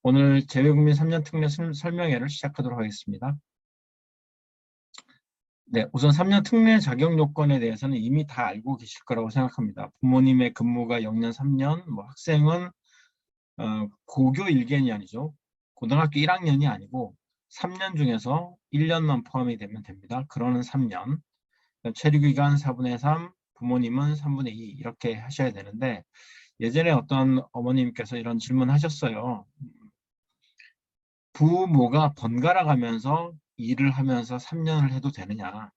오늘 재외국민 3년 특례 설명회를 시작하도록 하겠습니다. 네, 우선 3년 특례 자격 요건에 대해서는 이미 다 알고 계실 거라고 생각합니다. 부모님의 근무가 0년, 3년, 학생은 고교 1개년이죠. 고등학교 1학년이 아니고 3년 중에서 1년만 포함이 되면 됩니다. 그러는 3년. 체류기간 4분의 3, 부모님은 3분의 2 이렇게 하셔야 되는데 예전에 어떤 어머님께서 이런 질문 하셨어요. 부모가 번갈아 가면서 일을 하면서 3년을 해도 되느냐.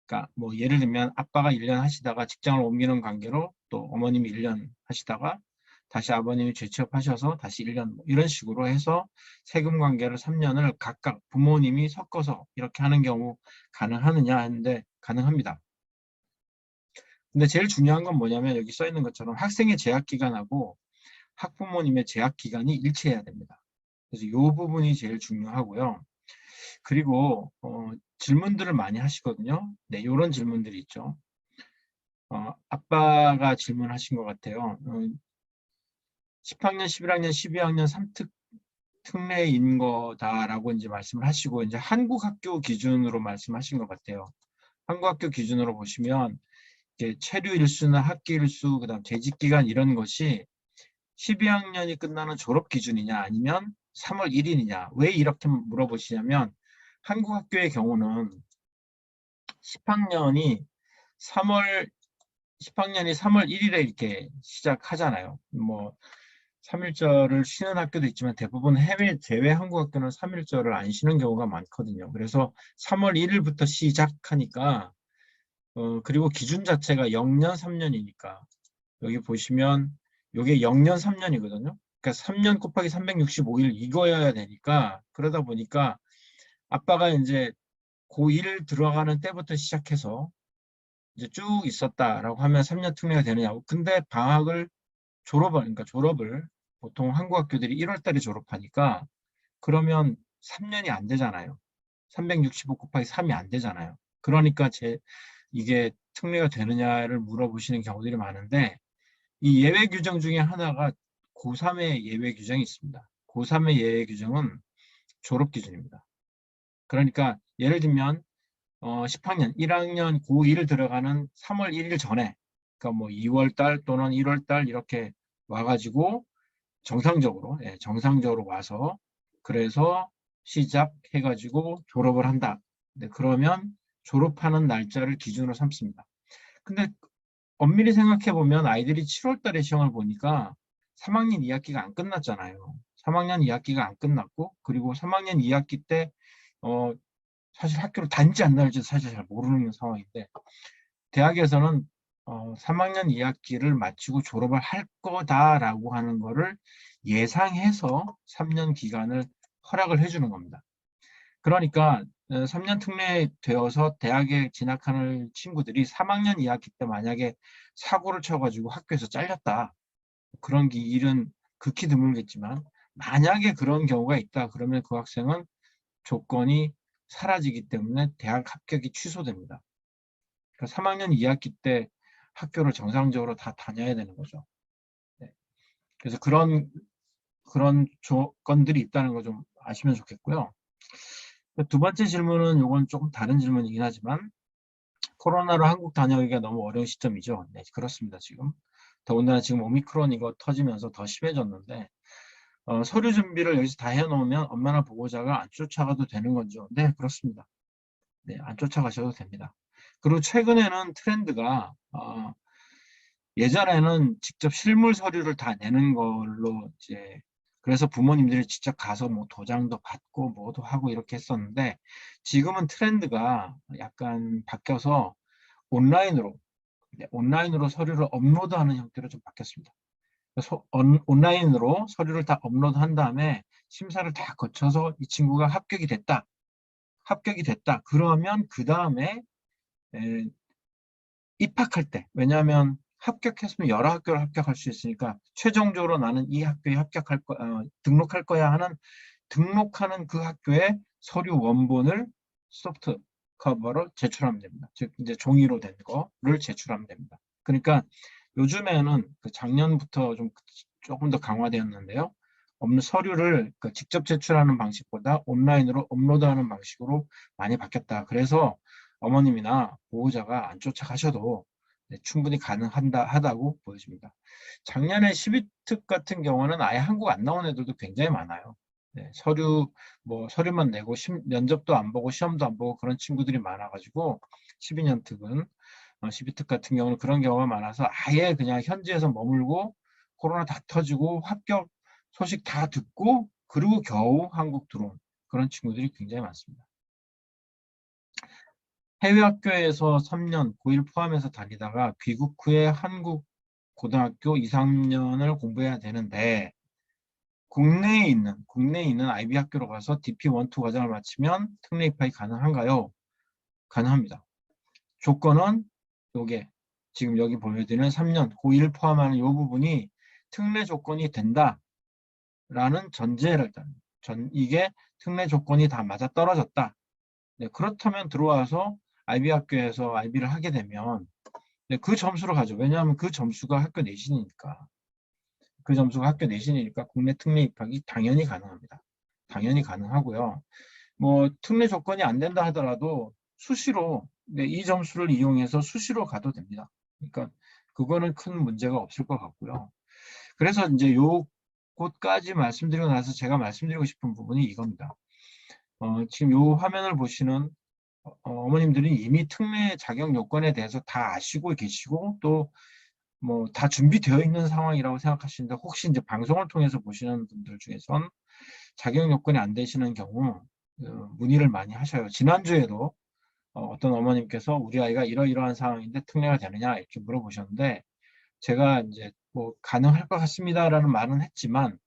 그러니까 예를 들면 아빠가 1년 하시다가 직장을 옮기는 관계로 또 어머님이 1년 하시다가 다시 아버님이 재취업하셔서 다시 1년 이런 식으로 해서 세금 관계를 3년을 각각 부모님이 섞어서 이렇게 하는 경우 가능하느냐 했는데 가능합니다. 근데 제일 중요한 건 뭐냐면 여기 써 있는 것처럼 학생의 재학 기간하고 학부모님의 재학 기간이 일치해야 됩니다. 그래서 이 부분이 제일 중요하고요. 그리고 질문들을 많이 하시거든요. 네, 이런 질문들이 있죠. 아빠가 질문하신 것 같아요. 10학년, 11학년, 12학년 3특 특례인 거다라고 이제 말씀을 하시고 이제 한국 학교 기준으로 말씀하신 것 같아요. 한국 학교 기준으로 보시면 이제 체류 일수나 학기 일수, 그다음 재직 기간 이런 것이 12학년이 끝나는 졸업 기준이냐 아니면 3월 1일이냐. 왜 이렇게 물어보시냐면 한국 학교의 경우는 10학년이 3월 1일에 이렇게 시작하잖아요. 3일절을 쉬는 학교도 있지만 대부분 해외 제외 한국 학교는 3일절을 안 쉬는 경우가 많거든요. 그래서 3월 1일부터 시작하니까 그리고 기준 자체가 0년, 3년이니까 여기 보시면 이게 0년, 3년이거든요. 그러니까 3년 곱하기 365일 이거여야 되니까 그러다 보니까 아빠가 이제 고1 들어가는 때부터 시작해서 이제 쭉 있었다라고 하면 3년 특례가 되느냐고. 근데 그러니까 졸업을 보통 한국 학교들이 1월 달에 졸업하니까 그러면 3년이 안 되잖아요. 365 곱하기 3이 안 되잖아요. 그러니까 이게 특례가 되느냐를 물어보시는 경우들이 많은데 이 예외 규정 중에 하나가 고3의 예외 규정이 있습니다. 고3의 예외 규정은 졸업 기준입니다. 그러니까 예를 들면 10학년, 1학년 고1을 들어가는 3월 1일 전에 그러니까 2월달 또는 1월달 이렇게 와가지고 정상적으로 정상적으로 와서 그래서 시작해가지고 졸업을 한다. 네, 그러면 졸업하는 날짜를 기준으로 삼습니다. 근데 엄밀히 생각해 보면 아이들이 7월 달에 시험을 보니까 3학년 2학기가 안 끝났잖아요. 3학년 2학기가 안 끝났고 그리고 3학년 2학기 때 사실 학교를 다닌지 안 다닐지 사실 잘 모르는 상황인데 대학에서는 3학년 2학기를 마치고 졸업을 할 거다라고 하는 거를 예상해서 3년 기간을 허락을 해주는 겁니다. 그러니까 3년 특례 되어서 대학에 진학하는 친구들이 3학년 2학기 때 만약에 사고를 쳐가지고 학교에서 잘렸다. 그런 일은 극히 드물겠지만 만약에 그런 경우가 있다. 그러면 그 학생은 조건이 사라지기 때문에 대학 합격이 취소됩니다. 그러니까 3학년 2학기 때 학교를 정상적으로 다 다녀야 되는 거죠. 네. 그래서 그런 조건들이 있다는 거 좀 아시면 좋겠고요. 두 번째 질문은 이건 조금 다른 질문이긴 하지만 코로나로 한국 다녀오기가 너무 어려운 시점이죠. 네, 그렇습니다. 지금 더군다나 지금 오미크론 이거 터지면서 더 심해졌는데 서류 준비를 여기서 다 해놓으면 엄마나 보호자가 안 쫓아가도 되는 거죠. 네, 그렇습니다. 네, 안 쫓아가셔도 됩니다. 그리고 최근에는 트렌드가 예전에는 직접 실물 서류를 다 내는 걸로 이제 그래서 부모님들이 직접 가서 도장도 받고 뭐도 하고 이렇게 했었는데 지금은 트렌드가 약간 바뀌어서 온라인으로 서류를 업로드하는 형태로 좀 바뀌었습니다. 그래서 온라인으로 서류를 다 업로드한 다음에 심사를 다 거쳐서 이 친구가 합격이 됐다. 그러면 그 다음에 입학할 때 왜냐하면 합격했으면 여러 학교를 합격할 수 있으니까 최종적으로 나는 이 학교에 등록할 거야 하는 등록하는 그 학교의 서류 원본을 소프트 커버로 제출하면 됩니다. 즉 이제 종이로 된 거를 제출하면 됩니다. 그러니까 요즘에는 작년부터 조금 더 강화되었는데요. 서류를 직접 제출하는 방식보다 온라인으로 업로드하는 방식으로 많이 바뀌었다. 그래서 어머님이나 보호자가 안 쫓아가셔도 충분히 가능하다고 보여집니다. 작년에 12특 같은 경우는 아예 한국 안 나온 애들도 굉장히 많아요. 네, 서류만 내고 면접도 안 보고 시험도 안 보고 그런 친구들이 많아가지고 12년 특은 12특 같은 경우는 그런 경우가 많아서 아예 그냥 현지에서 머물고 코로나 다 터지고 합격 소식 다 듣고 그리고 겨우 한국 들어온 그런 친구들이 굉장히 많습니다. 해외 학교에서 3년 고1 포함해서 다니다가 귀국 후에 한국 고등학교 2, 3년을 공부해야 되는데 국내에 있는 IB 학교로 가서 DP1, 2 과정을 마치면 특례 입학이 가능한가요? 가능합니다. 조건은 요게 지금 여기 보여드리는 3년 고1 포함하는 이 부분이 특례 조건이 된다라는 전제를 이게 특례 조건이 다 맞아 떨어졌다. 네, 그렇다면 들어와서 IB 학교에서 IB를 하게 되면 네, 그 점수로 가죠. 왜냐하면 그 점수가 학교 내신이니까. 그 점수가 학교 내신이니까 국내 특례 입학이 당연히 가능합니다. 당연히 가능하고요. 뭐 특례 조건이 안 된다 하더라도 수시로 이 점수를 이용해서 수시로 가도 됩니다. 그러니까 그거는 큰 문제가 없을 것 같고요. 그래서 이제 요것까지 말씀드리고 나서 제가 말씀드리고 싶은 부분이 이겁니다. 지금 요 화면을 보시는 어머님들이 이미 특례 자격 요건에 대해서 다 아시고 계시고 또 뭐 다 준비되어 있는 상황이라고 생각하시는데 혹시 이제 방송을 통해서 보시는 분들 중에선 자격 요건이 안 되시는 경우 문의를 많이 하셔요. 지난주에도 어떤 어머님께서 우리 아이가 이러이러한 상황인데 특례가 되느냐 이렇게 물어보셨는데 제가 이제 뭐 가능할 것 같습니다라는 말은 했지만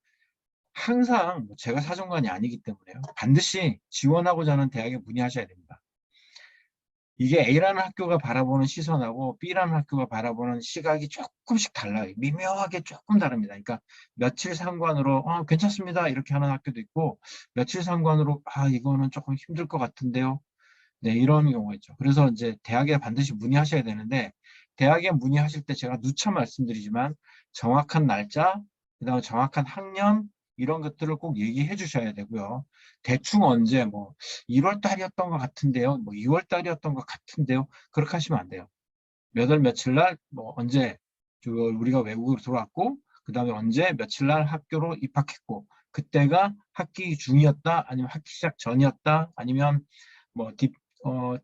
항상 제가 사정관이 아니기 때문에요. 반드시 지원하고자 하는 대학에 문의하셔야 됩니다. 이게 A라는 학교가 바라보는 시선하고 B라는 학교가 바라보는 시각이 조금씩 달라요. 미묘하게 조금 다릅니다. 그러니까 며칠 상관으로 괜찮습니다 이렇게 하는 학교도 있고 며칠 상관으로 이거는 조금 힘들 것 같은데요. 네, 이런 경우가 있죠. 그래서 이제 대학에 반드시 문의하셔야 되는데 대학에 문의하실 때 제가 누차 말씀드리지만 정확한 날짜, 그다음에 정확한 학년 이런 것들을 꼭 얘기해 주셔야 되고요. 대충 언제 뭐 1월 달이었던 것 같은데요. 뭐 2월 달이었던 것 같은데요. 그렇게 하시면 안 돼요. 몇 월 며칠 날 뭐 언제 우리가 외국으로 들어왔고 그다음에 언제 며칠 날 학교로 입학했고 그때가 학기 중이었다 아니면 학기 시작 전이었다 아니면 뭐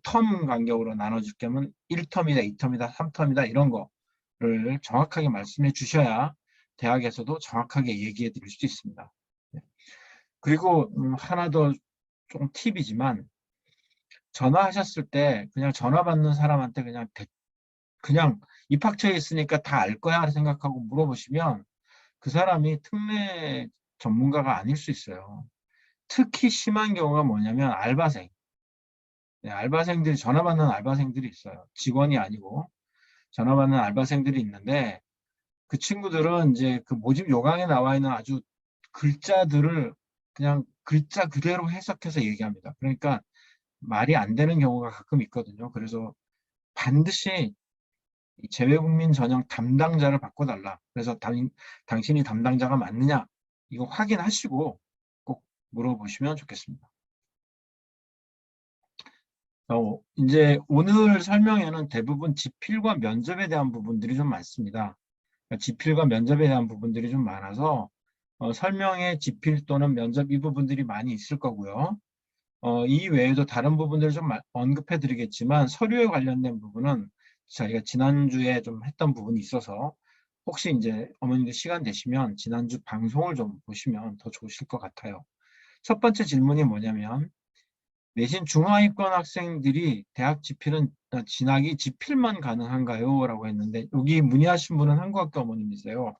텀 간격으로 나눠줄 겸은 1텀이다, 2텀이다, 3텀이다 이런 거를 정확하게 말씀해 주셔야 대학에서도 정확하게 얘기해 드릴 수 있습니다. 네. 그리고 하나 더 좀 팁이지만 전화하셨을 때 그냥 전화 받는 사람한테 그냥 입학처에 있으니까 다 알 거야 생각하고 물어보시면 그 사람이 특례 전문가가 아닐 수 있어요. 특히 심한 경우가 뭐냐면 알바생. 네, 알바생들이 전화 받는 알바생들이 있어요. 직원이 아니고 전화 받는 알바생들이 있는데 그 친구들은 이제 그 모집 요강에 나와 있는 아주 글자들을 그냥 글자 그대로 해석해서 얘기합니다. 그러니까 말이 안 되는 경우가 가끔 있거든요. 그래서 반드시 재외국민 전형 담당자를 바꿔달라. 그래서 당신이 담당자가 맞느냐 이거 확인하시고 꼭 물어보시면 좋겠습니다. 이제 오늘 설명에는 대부분 지필과 면접에 대한 부분들이 좀 많습니다. 그러니까 지필과 면접에 대한 부분들이 좀 많아서 설명에 지필 또는 면접 이 부분들이 많이 있을 거고요. 이 외에도 다른 부분들을 좀 언급해 드리겠지만 서류에 관련된 부분은 저희가 지난주에 좀 했던 부분이 있어서 혹시 이제 어머님들 시간 되시면 지난주 방송을 좀 보시면 더 좋으실 것 같아요. 첫 번째 질문이 뭐냐면 내신 중하위권 학생들이 대학 진학이 지필만 가능한가요? 라고 했는데 여기 문의하신 분은 한국학교 어머님이세요.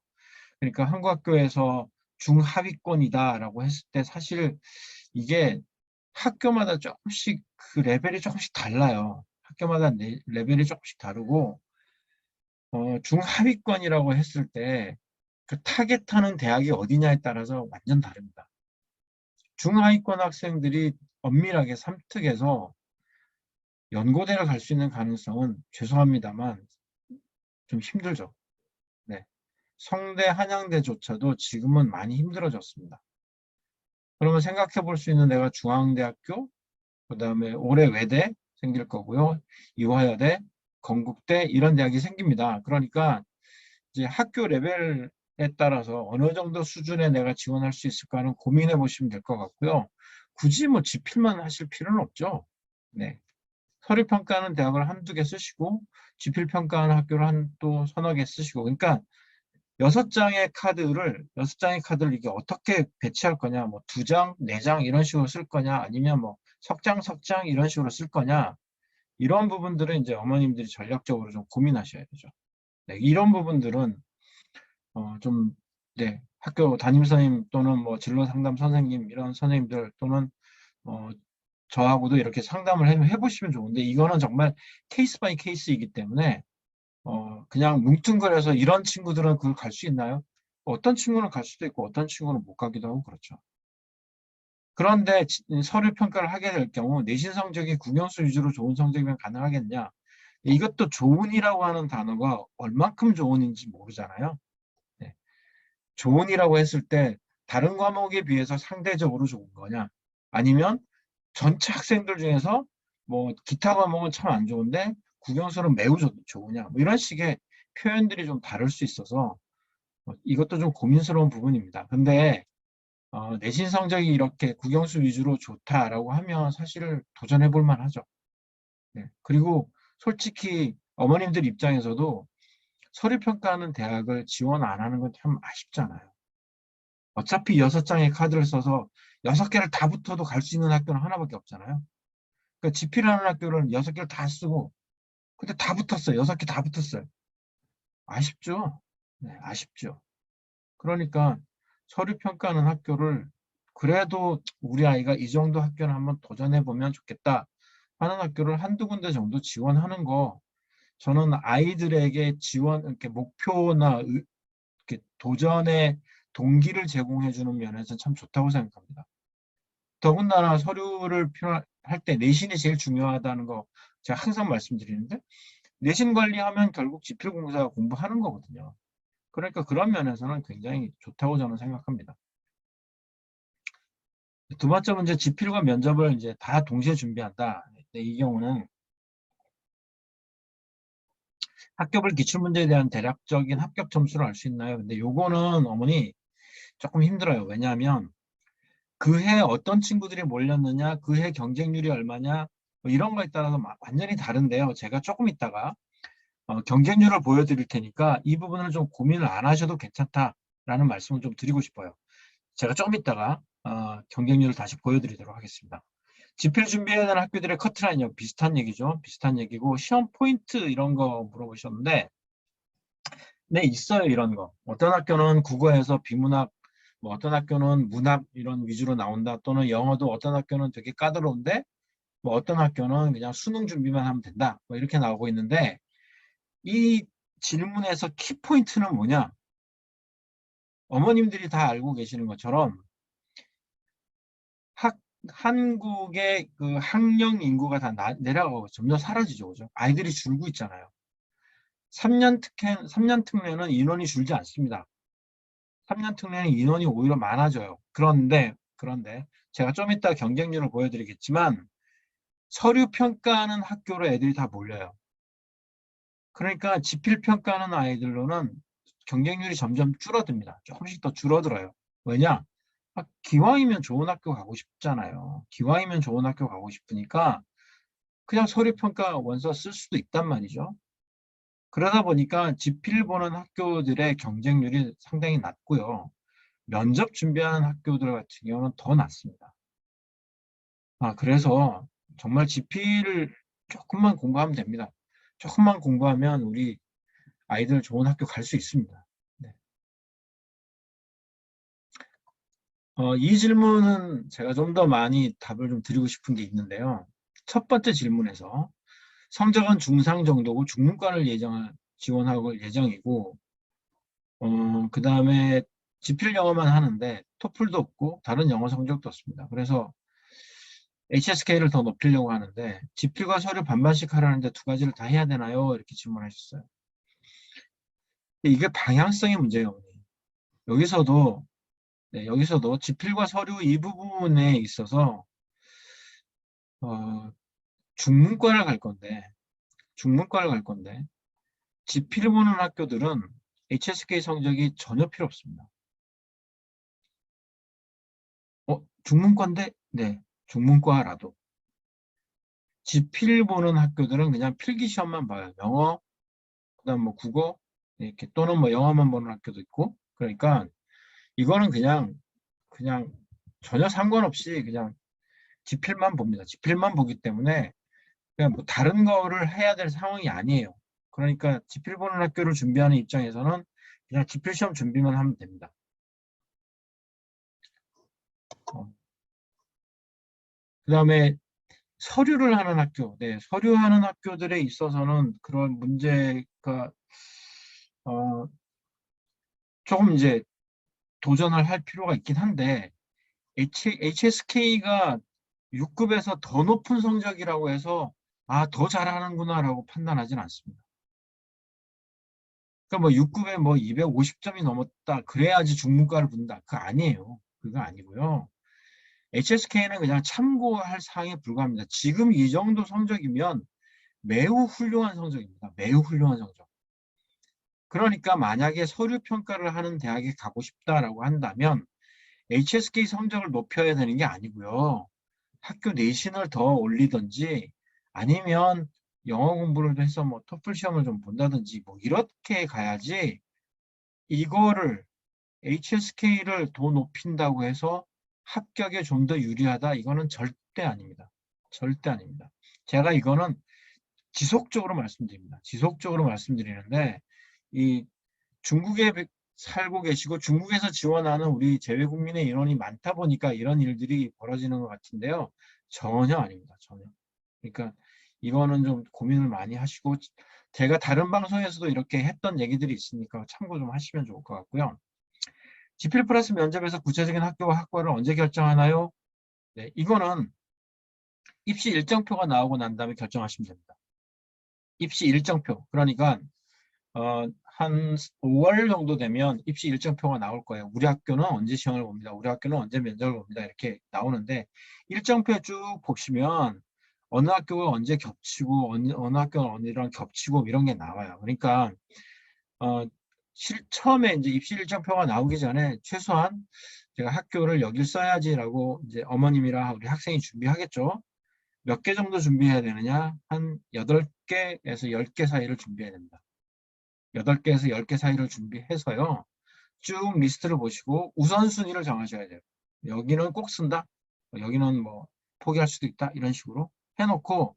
그러니까 한국학교에서 중하위권이다 라고 했을 때 사실 이게 학교마다 조금씩 그 레벨이 조금씩 달라요. 학교마다 레벨이 조금씩 다르고 중하위권이라고 했을 때 그 타겟하는 대학이 어디냐에 따라서 완전 다릅니다. 중하위권 학생들이 엄밀하게 3특에서 연고대를 갈 수 있는 가능성은 죄송합니다만 좀 힘들죠. 네. 성대, 한양대조차도 지금은 많이 힘들어졌습니다. 그러면 생각해 볼 수 있는 데가 중앙대학교, 그 다음에 올해 외대 생길 거고요. 이화여대, 건국대 이런 대학이 생깁니다. 그러니까 이제 학교 레벨에 따라서 어느 정도 수준에 내가 지원할 수 있을까는 고민해 보시면 될 것 같고요. 굳이 뭐 지필만 하실 필요는 없죠. 네. 서류평가하는 대학을 한두 개 쓰시고 지필평가하는 학교를 또 서너 개 쓰시고 그러니까 여섯 장의 카드를 이게 어떻게 배치할 거냐, 뭐 두 장, 네 장 이런 식으로 쓸 거냐, 아니면 뭐 석 장 이런 식으로 쓸 거냐, 이런 부분들은 이제 어머님들이 전략적으로 좀 고민하셔야 되죠. 네, 이런 부분들은 좀 네, 학교 담임 선생님 또는 뭐 진로 상담 선생님 이런 선생님들 또는 어, 저하고도 이렇게 상담을 해보시면 좋은데 이거는 정말 케이스 바이 케이스이기 때문에 그냥 뭉뚱그려서 이런 친구들은 그걸 갈 수 있나요? 어떤 친구는 갈 수도 있고 어떤 친구는 못 가기도 하고 그렇죠. 그런데 서류 평가를 하게 될 경우 내신 성적이 국영수 위주로 좋은 성적이면 가능하겠냐? 이것도 좋은이라고 하는 단어가 얼만큼 좋은인지 모르잖아요. 네. 좋은이라고 했을 때 다른 과목에 비해서 상대적으로 좋은 거냐? 아니면 전체 학생들 중에서 뭐 기타 과목은 참 안 좋은데 국영수는 매우 좋으냐? 뭐 이런 식의 표현들이 좀 다를 수 있어서 이것도 좀 고민스러운 부분입니다. 근데 내신 성적이 이렇게 국영수 위주로 좋다라고 하면 사실 도전해 볼 만하죠. 네. 그리고 솔직히 어머님들 입장에서도 서류 평가하는 대학을 지원 안 하는 건 참 아쉽잖아요. 어차피 여섯 장의 카드를 써서 여섯 개를 다 붙어도 갈 수 있는 학교는 하나밖에 없잖아요. 그러니까 지필하는 학교는 여섯 개를 다 쓰고 근데 다 붙었어요. 여섯 개 다 붙었어요. 아쉽죠? 네, 아쉽죠. 그러니까 서류 평가하는 학교를 그래도 우리 아이가 이 정도 학교는 한번 도전해 보면 좋겠다 하는 학교를 한두 군데 정도 지원하는 거 저는 아이들에게 이렇게 목표나 이렇게 도전의 동기를 제공해 주는 면에서 참 좋다고 생각합니다. 더군다나 서류를 필요할 때 내신이 제일 중요하다는 거 제가 항상 말씀드리는데 내신 관리하면 결국 지필공사가 공부하는 거거든요. 그러니까 그런 면에서는 굉장히 좋다고 저는 생각합니다. 두 번째 문제, 지필과 면접을 이제 다 동시에 준비한다. 이 경우는 학교별 기출문제에 대한 대략적인 합격 점수를 알 수 있나요? 근데 요거는 어머니 조금 힘들어요. 왜냐하면 그 해 어떤 친구들이 몰렸느냐, 그 해 경쟁률이 얼마냐, 뭐 이런 거에 따라서 완전히 다른데요. 제가 조금 있다가 경쟁률을 보여드릴 테니까 이 부분을 좀 고민을 안 하셔도 괜찮다라는 말씀을 좀 드리고 싶어요. 제가 조금 있다가 경쟁률을 다시 보여드리도록 하겠습니다. 지필 준비해야 되는 학교들의 커트라인이요. 비슷한 얘기죠. 비슷한 얘기고 시험 포인트 이런 거 물어보셨는데 네, 있어요. 이런 거. 어떤 학교는 국어에서 비문학, 뭐 어떤 학교는 문학 이런 위주로 나온다. 또는 영어도 어떤 학교는 되게 까다로운데 뭐 어떤 학교는 그냥 수능 준비만 하면 된다. 뭐 이렇게 나오고 있는데 이 질문에서 키포인트는 뭐냐? 어머님들이 다 알고 계시는 것처럼 한국의 그 학령 인구가 다 내려가고 점점 사라지죠. 그죠? 아이들이 줄고 있잖아요. 3년 특례는 인원이 줄지 않습니다. 3년 특례는 인원이 오히려 많아져요. 그런데 제가 좀 이따 경쟁률을 보여드리겠지만 서류 평가하는 학교로 애들이 다 몰려요. 그러니까 지필 평가하는 아이들로는 경쟁률이 점점 줄어듭니다. 조금씩 더 줄어들어요. 왜냐? 기왕이면 좋은 학교 가고 싶잖아요. 기왕이면 좋은 학교 가고 싶으니까 그냥 서류평가 원서 쓸 수도 있단 말이죠. 그러다 보니까 지필 보는 학교들의 경쟁률이 상당히 낮고요. 면접 준비하는 학교들 같은 경우는 더 낮습니다. 그래서 정말 지필을 조금만 공부하면 됩니다. 조금만 공부하면 우리 아이들 좋은 학교 갈 수 있습니다. 네. 이 질문은 제가 좀 더 많이 답을 좀 드리고 싶은 게 있는데요. 첫 번째 질문에서 성적은 중상 정도고 중문과를 지원할 예정이고 그 다음에 지필 영어만 하는데 토플도 없고 다른 영어 성적도 없습니다. 그래서 HSK를 더 높이려고 하는데 지필과 서류 반반씩 하라는데 두 가지를 다 해야 되나요? 이렇게 질문하셨어요. 이게 방향성의 문제예요. 여기서도 네, 여기서도 지필과 서류 이 부분에 있어서 중문과를 갈 건데 지필 보는 학교들은 HSK 성적이 전혀 필요 없습니다. 중문과인데? 네, 중문과라도. 지필 보는 학교들은 그냥 필기 시험만 봐요. 영어, 그다음 뭐 국어, 이렇게 또는 뭐 영어만 보는 학교도 있고. 그러니까 이거는 그냥 전혀 상관없이 그냥 지필만 봅니다. 지필만 보기 때문에 그냥 뭐 다른 거를 해야 될 상황이 아니에요. 그러니까 지필 보는 학교를 준비하는 입장에서는 그냥 지필 시험 준비만 하면 됩니다. 그다음에 서류를 하는 학교, 네, 서류하는 학교들에 있어서는 그런 문제가 조금 이제 도전을 할 필요가 있긴 한데 HSK가 6급에서 더 높은 성적이라고 해서 더 잘하는구나라고 판단하진 않습니다. 그러니까 뭐 6급에 뭐 250점이 넘었다 그래야지 중문과를 붙는다 그거 아니에요. 그거 아니고요. HSK는 그냥 참고할 사항에 불과합니다. 지금 이 정도 성적이면 매우 훌륭한 성적입니다. 매우 훌륭한 성적. 그러니까 만약에 서류 평가를 하는 대학에 가고 싶다라고 한다면 HSK 성적을 높여야 되는 게 아니고요. 학교 내신을 더 올리든지 아니면 영어 공부를 해서 뭐 토플 시험을 좀 본다든지 뭐 이렇게 가야지 이거를 HSK를 더 높인다고 해서 합격에 좀 더 유리하다 이거는 절대 아닙니다. 절대 아닙니다. 제가 이거는 지속적으로 말씀드립니다. 지속적으로 말씀드리는데 이 중국에 살고 계시고 중국에서 지원하는 우리 재외국민의 인원이 많다 보니까 이런 일들이 벌어지는 것 같은데요. 전혀 아닙니다. 전혀. 그러니까 이거는 좀 고민을 많이 하시고 제가 다른 방송에서도 이렇게 했던 얘기들이 있으니까 참고 좀 하시면 좋을 것 같고요. 지필 플러스 면접에서 구체적인 학교와 학과를 언제 결정하나요? 네, 이거는 입시 일정표가 나오고 난 다음에 결정하시면 됩니다. 입시 일정표. 그러니까 한 5월 정도 되면 입시 일정표가 나올 거예요. 우리 학교는 언제 시험을 봅니다. 우리 학교는 언제 면접을 봅니다. 이렇게 나오는데 일정표 쭉 보시면 어느 학교가 언제 겹치고 어느 학교가 어느랑 겹치고 이런 게 나와요. 그러니까 어, 처음에 이제 입시 일정표가 나오기 전에 최소한 제가 학교를 여길 써야지라고 이제 어머님이랑 우리 학생이 준비하겠죠. 몇 개 정도 준비해야 되느냐? 한 8개에서 10개 사이를 준비해야 됩니다. 8개에서 10개 사이를 준비해서요. 쭉 리스트를 보시고 우선순위를 정하셔야 돼요. 여기는 꼭 쓴다. 여기는 뭐 포기할 수도 있다. 이런 식으로 해놓고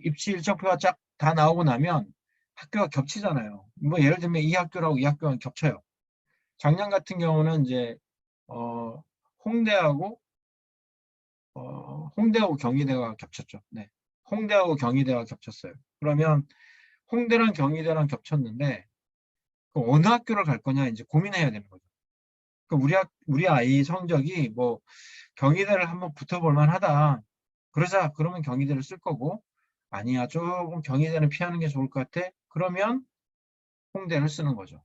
입시 일정표가 쫙 다 나오고 나면 학교가 겹치잖아요. 뭐 예를 들면 이 학교라고 이 학교가 겹쳐요. 작년 같은 경우는 이제 어, 홍대하고 홍대하고 경희대가 겹쳤죠. 네. 홍대하고 경희대가 겹쳤어요. 그러면 홍대랑 경희대랑 겹쳤는데 어느 학교를 갈 거냐 이제 고민해야 되는 거죠. 우리 아이 성적이 뭐 경희대를 한번 붙어볼 만하다. 그러자 그러면 경희대를 쓸 거고 아니야 조금 경희대는 피하는 게 좋을 것 같아. 그러면 홍대를 쓰는 거죠.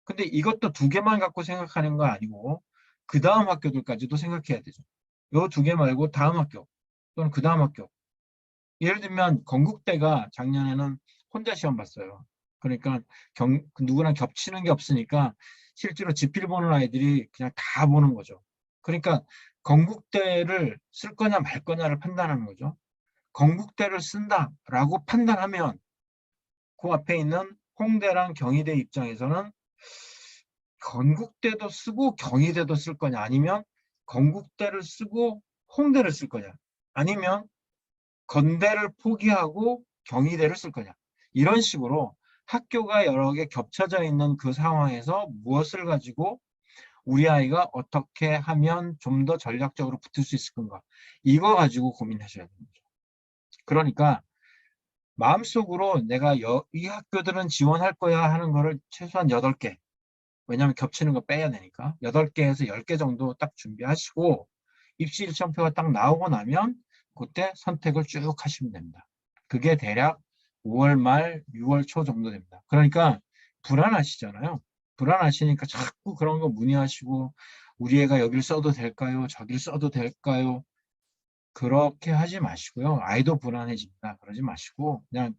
근데 이것도 두 개만 갖고 생각하는 거 아니고 그 다음 학교들까지도 생각해야 되죠. 요 두 개 말고 다음 학교 또는 그 다음 학교. 예를 들면 건국대가 작년에는 혼자 시험 봤어요. 그러니까 누구랑 겹치는 게 없으니까 실제로 지필 보는 아이들이 그냥 다 보는 거죠. 그러니까 건국대를 쓸 거냐 말 거냐를 판단하는 거죠. 건국대를 쓴다라고 판단하면 그 앞에 있는 홍대랑 경희대 입장에서는 건국대도 쓰고 경희대도 쓸 거냐 아니면 건국대를 쓰고 홍대를 쓸 거냐 아니면 건대를 포기하고 경희대를 쓸 거냐 이런 식으로 학교가 여러 개 겹쳐져 있는 그 상황에서 무엇을 가지고 우리 아이가 어떻게 하면 좀 더 전략적으로 붙을 수 있을 건가 이거 가지고 고민하셔야 됩니다. 그러니까 마음속으로 내가 이 학교들은 지원할 거야 하는 거를 최소한 8개 왜냐하면 겹치는 거 빼야 되니까 8개에서 10개 정도 딱 준비하시고 입시 일정표가 딱 나오고 나면 그때 선택을 쭉 하시면 됩니다. 그게 대략 5월 말 6월 초 정도 됩니다. 그러니까 불안하시잖아요. 불안하시니까 자꾸 그런 거 문의하시고 우리 애가 여길 써도 될까요? 저길 써도 될까요? 그렇게 하지 마시고요. 아이도 불안해집니다. 그러지 마시고 그냥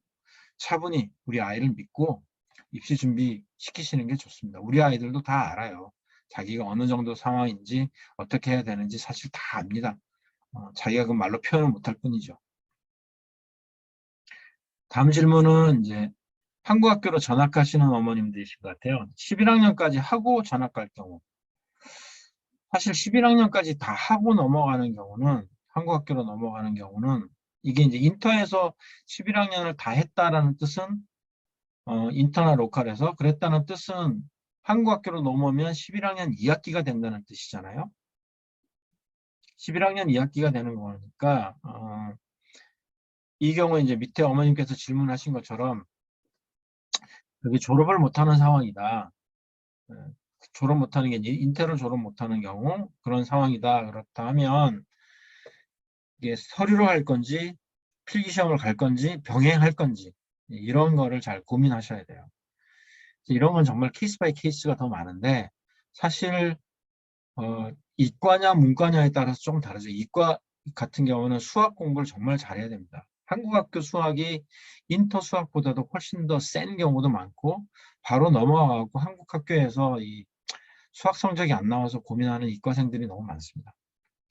차분히 우리 아이를 믿고 입시 준비 시키시는 게 좋습니다. 우리 아이들도 다 알아요. 자기가 어느 정도 상황인지 어떻게 해야 되는지 사실 다 압니다. 자기가 그 말로 표현을 못할 뿐이죠. 다음 질문은 이제 한국 학교로 전학하시는 어머님들이신 것 같아요. 11학년까지 하고 전학갈 경우. 사실 11학년까지 다 하고 넘어가는 경우는, 한국 학교로 넘어가는 경우는, 이게 이제 인터에서 11학년을 다 했다라는 뜻은, 인터나 로컬에서 그랬다는 뜻은 한국 학교로 넘어오면 11학년 2학기가 된다는 뜻이잖아요. 11학년 2학기가 되는 거니까, 이 경우에 이제 밑에 어머님께서 질문하신 것처럼, 그게 졸업을 못하는 상황이다. 예, 졸업 못하는 게 인테를 졸업 못하는 경우 그런 상황이다. 그렇다 하면 이게 서류로 할 건지 필기시험을 갈 건지 병행할 건지 이런 거를 잘 고민하셔야 돼요. 이런 건 정말 케이스 바이 케이스가 더 많은데 사실 이과냐 문과냐에 따라서 좀 다르죠. 이과 같은 경우는 수학 공부를 정말 잘해야 됩니다. 한국 학교 수학이 인터 수학보다도 훨씬 더 센 경우도 많고 바로 넘어가고 한국 학교에서 이 수학 성적이 안 나와서 고민하는 이과생들이 너무 많습니다.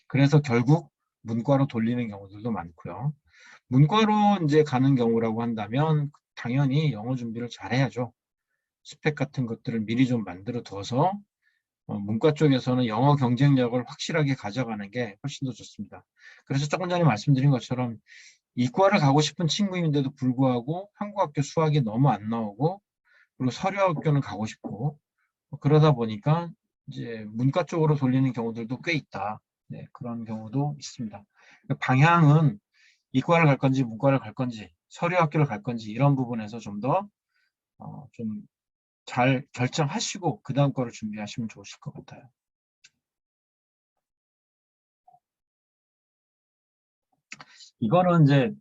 그래서 결국 문과로 돌리는 경우들도 많고요. 문과로 이제 가는 경우라고 한다면 당연히 영어 준비를 잘해야죠. 스펙 같은 것들을 미리 좀 만들어 둬서 문과 쪽에서는 영어 경쟁력을 확실하게 가져가는 게 훨씬 더 좋습니다. 그래서 조금 전에 말씀드린 것처럼 이과를 가고 싶은 친구인데도 불구하고 한국 학교 수학이 너무 안 나오고 그리고 서류 학교는 가고 싶고 그러다 보니까 이제 문과 쪽으로 돌리는 경우들도 꽤 있다. 네, 그런 경우도 있습니다. 방향은 이과를 갈 건지 문과를 갈 건지 서류 학교를 갈 건지 이런 부분에서 좀 더 좀 잘 결정하시고 그 다음 거를 준비하시면 좋으실 것 같아요. 이거는 이제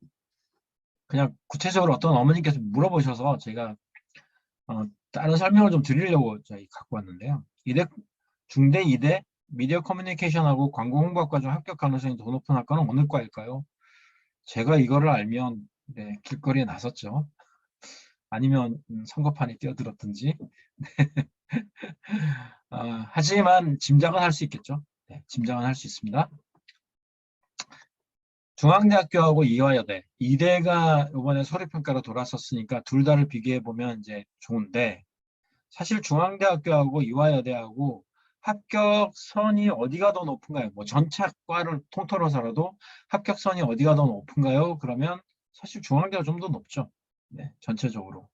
그냥 구체적으로 어떤 어머님께서 물어보셔서 제가 다른 설명을 좀 드리려고 저희 갖고 왔는데요. 중대 이대 미디어 커뮤니케이션하고 광고 홍보학과 중 합격 가능성이 더 높은 학과는 어느 과일까요? 제가 이거를 알면 네, 길거리에 나섰죠. 아니면 선거판에 뛰어들었든지. 하지만 짐작은 할 수 있겠죠. 네, 짐작은 할 수 있습니다. 중앙대학교하고 이화여대, 이대가 이번에 서류평가로 돌았었으니까 둘 다를 비교해 보면 이제 좋은데 사실 중앙대학교하고 이화여대하고 합격선이 어디가 더 높은가요? 뭐 전체 과를 통틀어서라도 합격선이 어디가 더 높은가요? 그러면 사실 중앙대가 좀 더 높죠. 네, 전체적으로.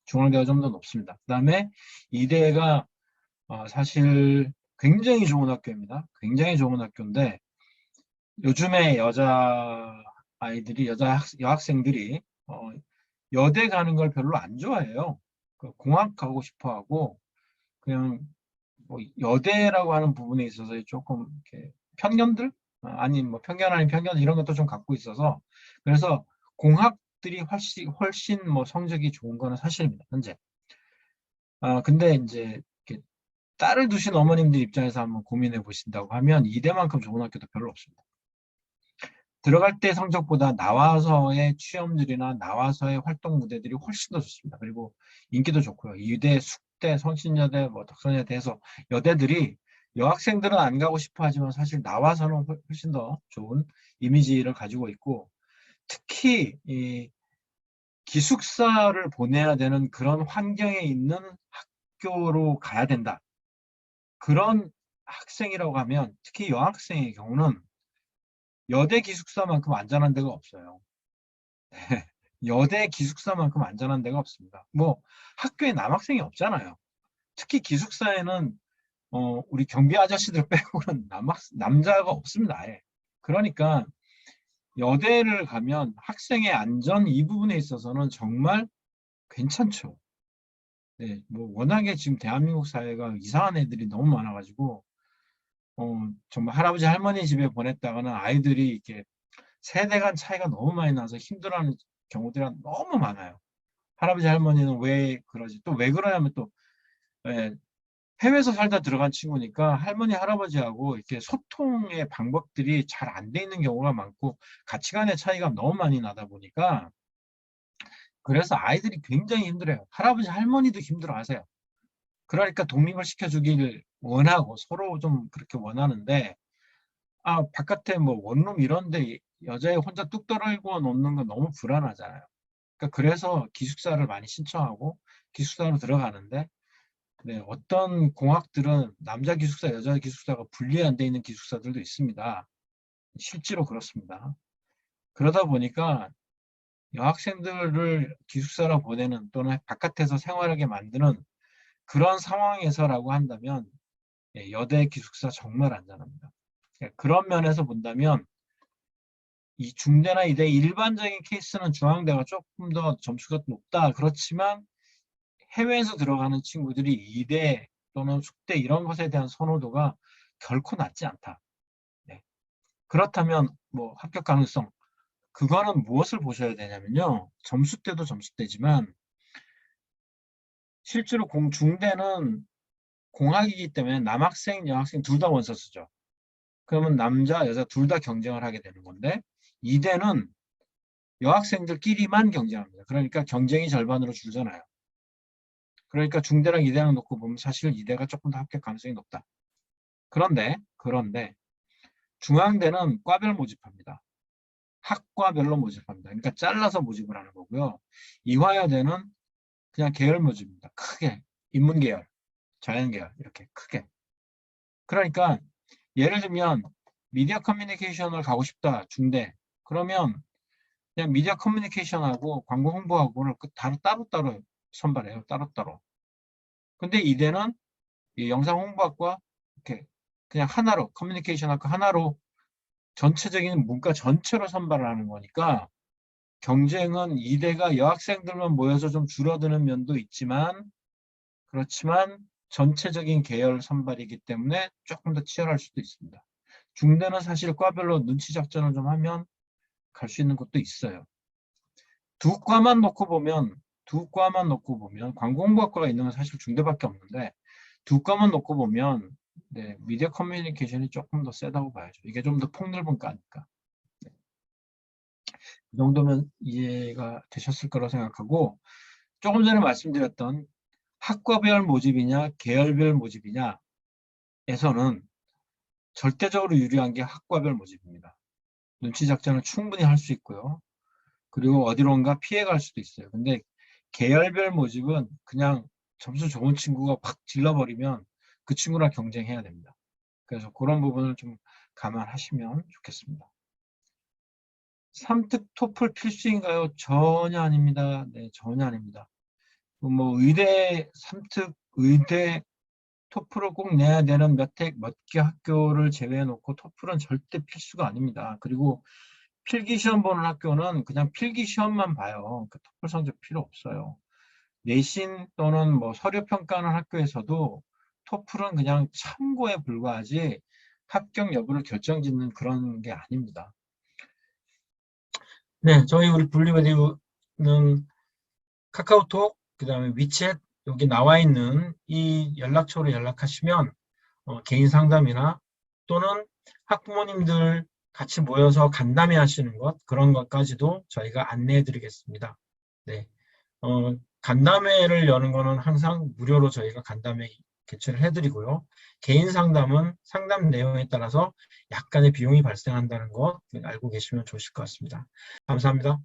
중앙대가 좀 더 높습니다. 그 다음에 이대가 사실 굉장히 좋은 학교입니다. 굉장히 좋은 학교인데 요즘에 여학생들이 여대 가는 걸 별로 안 좋아해요. 공학 가고 싶어 하고 그냥 뭐 여대라고 하는 부분에 있어서 조금 이렇게 편견들 아니 뭐 편견 아닌 편견 이런 것도 좀 갖고 있어서 그래서 공학들이 훨씬 뭐 성적이 좋은 거는 사실입니다. 현재. 근데 이제 이렇게 딸을 두신 어머님들 입장에서 한번 고민해 보신다고 하면 이대만큼 좋은 학교도 별로 없습니다. 들어갈 때 성적보다 나와서의 취업률이나 나와서의 활동 무대들이 훨씬 더 좋습니다. 그리고 인기도 좋고요. 이대, 숙대, 성신여대, 뭐 덕선여대 해서 여대들이 여학생들은 안 가고 싶어 하지만 사실 나와서는 훨씬 더 좋은 이미지를 가지고 있고 특히 이 기숙사를 보내야 되는 그런 환경에 있는 학교로 가야 된다. 그런 학생이라고 하면 특히 여학생의 경우는 여대 기숙사만큼 안전한 데가 없어요. 여대 기숙사만큼 안전한 데가 없습니다. 뭐 학교에 남학생이 없잖아요. 특히 기숙사에는 우리 경비 아저씨들 빼고는 남자가 없습니다. 아예. 그러니까 여대를 가면 학생의 안전 이 부분에 있어서는 정말 괜찮죠. 네, 뭐 워낙에 지금 대한민국 사회가 이상한 애들이 너무 많아가지고 정말 할아버지 할머니 집에 보냈다가는 아이들이 이렇게 세대 간 차이가 너무 많이 나서 힘들어하는 경우들이 너무 많아요. 할아버지 할머니는 왜 그러지? 또 왜 그러냐면 또 예, 해외에서 살다 들어간 친구니까 할머니, 할아버지하고 이렇게 소통의 방법들이 잘 안 돼 있는 경우가 많고 가치관의 차이가 너무 많이 나다 보니까 그래서 아이들이 굉장히 힘들어요. 할아버지, 할머니도 힘들어 하세요. 그러니까 독립을 시켜주기를 원하고 서로 좀 그렇게 원하는데 바깥에 뭐 원룸 이런데 여자애 혼자 뚝 떨어지고 놓는 건 너무 불안하잖아요. 그러니까 그래서 기숙사를 많이 신청하고 기숙사로 들어가는데 네, 어떤 공학들은 남자 기숙사, 여자 기숙사가 분리 안 돼 있는 기숙사들도 있습니다. 실제로 그렇습니다. 그러다 보니까 여학생들을 기숙사로 보내는 또는 바깥에서 생활하게 만드는 그런 상황에서라고 한다면 여대 기숙사 정말 안전합니다. 그런 면에서 본다면 이 중대나 이대 일반적인 케이스는 중앙대가 조금 더 점수가 높다. 그렇지만 해외에서 들어가는 친구들이 이대 또는 숙대 이런 것에 대한 선호도가 결코 낮지 않다. 네. 그렇다면 뭐 합격 가능성 그거는 무엇을 보셔야 되냐면요. 점수대도 점수대지만 실제로 중대는 공학이기 때문에 남학생, 여학생 둘 다 원서 쓰죠. 그러면 남자, 여자 둘 다 경쟁을 하게 되는 건데 이대는 여학생들끼리만 경쟁합니다. 그러니까 경쟁이 절반으로 줄잖아요. 그러니까 중대랑 이대랑 놓고 보면 사실 이대가 조금 더 합격 가능성이 높다. 그런데 중앙대는 과별 모집합니다. 학과별로 모집합니다. 그러니까 잘라서 모집을 하는 거고요. 이화여대는 그냥 계열 모집입니다. 크게 인문계열, 자연계열 이렇게 크게. 그러니까 예를 들면 미디어 커뮤니케이션을 가고 싶다 중대. 그러면 그냥 미디어 커뮤니케이션하고 광고 홍보하고를 따로따로 선발해요. 따로따로. 근데 이대는 이 영상 홍보학과 이렇게 그냥 하나로 커뮤니케이션학과 하나로 전체적인 문과 전체로 선발을 하는 거니까 경쟁은 이대가 여학생들만 모여서 좀 줄어드는 면도 있지만 그렇지만 전체적인 계열 선발이기 때문에 조금 더 치열할 수도 있습니다. 중대는 사실 과별로 눈치 작전을 좀 하면 갈 수 있는 것도 있어요. 두 과만 놓고 보면 광고홍보학과가 있는 건 사실 중대밖에 없는데 두 과만 놓고 보면 네, 미디어 커뮤니케이션이 조금 더 세다고 봐야죠. 이게 좀 더 폭넓은 과니까. 네. 이 정도면 이해가 되셨을 거라고 생각하고 조금 전에 말씀드렸던 학과별 모집이냐 계열별 모집이냐에서는 절대적으로 유리한 게 학과별 모집입니다. 눈치 작전을 충분히 할 수 있고요. 그리고 어디론가 피해갈 수도 있어요. 근데 계열별 모집은 그냥 점수 좋은 친구가 팍 질러버리면 그 친구랑 경쟁해야 됩니다. 그래서 그런 부분을 좀 감안하시면 좋겠습니다. 3특 토플 필수인가요? 전혀 아닙니다. 네, 전혀 아닙니다. 뭐 의대 3특 의대 토플을 꼭 내야 되는 몇 개 학교를 제외해 놓고 토플은 절대 필수가 아닙니다. 그리고 필기시험 보는 학교는 그냥 필기시험만 봐요. 그 토플 성적 필요 없어요. 내신 또는 뭐 서류 평가하는 학교에서도 토플은 그냥 참고에 불과하지 합격 여부를 결정짓는 그런 게 아닙니다. 네, 저희 우리 블루베리는 카카오톡, 그 다음에 위챗 여기 나와 있는 이 연락처로 연락하시면 개인 상담이나 또는 학부모님들 같이 모여서 간담회 하시는 것 그런 것까지도 저희가 안내해 드리겠습니다. 네, 간담회를 여는 거는 항상 무료로 저희가 간담회 개최를 해드리고요. 개인 상담은 상담 내용에 따라서 약간의 비용이 발생한다는 것 알고 계시면 좋으실 것 같습니다. 감사합니다.